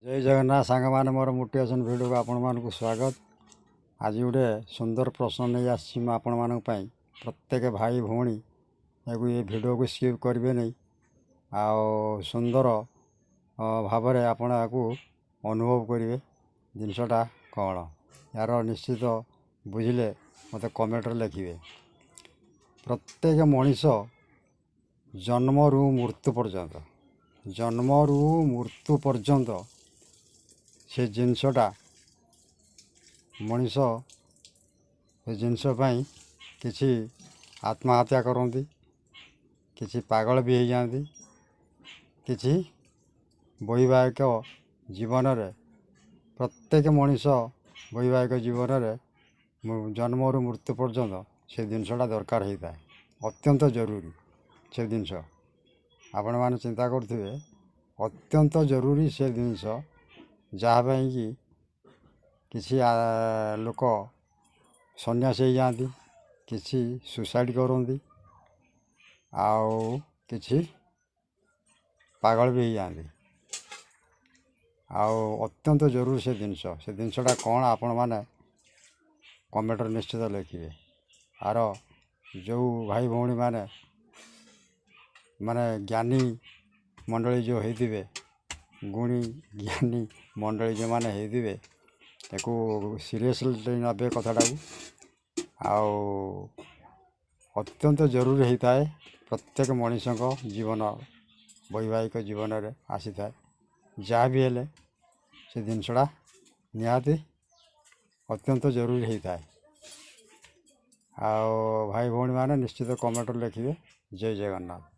जय जगन्नाथ सांग मैंने मोर मोटिवेशन वीडियो को आपण मानक स्वागत। आज गोटे सुंदर प्रश्न नहीं आसी आपण मान प्रत्येक भाई भौणी ये वीडियो को स्किप करेंगे नहीं आ सुंदर भाव आपण अनुभव करेंगे जिनसटा कौन यार निश्चित बुझिले मत कमेंट लिखे। प्रत्येक मनीष जन्मरू मृत्यु पर्यंत से जिनसटा मनीष से जिनस किसी आत्महत्या करती किसी पागल भी हो जाती किसी वैवाहिक जीवन रे प्रत्येक मनीष वैवाहिक जीवन रे जन्मरू मृत्यु पर्यंत से जिनसटा दरकार होता है अत्यंत जरूरी से जिनस आपण मैंने चिंता करुवे अत्यंत जरूरी से जिनस जहाँ कि किसी लोक सन्यास हो जाती किसी सुसाइड करती किसी पागल भी हो जाती अत्यंत जरूरी से जिनसटा कौन आपण मैंने कमेंट निश्चित लिखे। आर जो भाई भौणी माने ज्ञानी मंडली जो होते गुणी ज्ञानी मंडली जो मैंने होते सीरियसली नबे कथाटा अत्यंत जरूरी होता है प्रत्येक मनीष जीवन वैवाहिक जीवन में आसी था जहाँ भी हेले से जिनसटा निहाती अत्यंत जरूरी होता है। भाई भौणी माने निश्चित कमेंट लिखे। जय जगन्नाथ।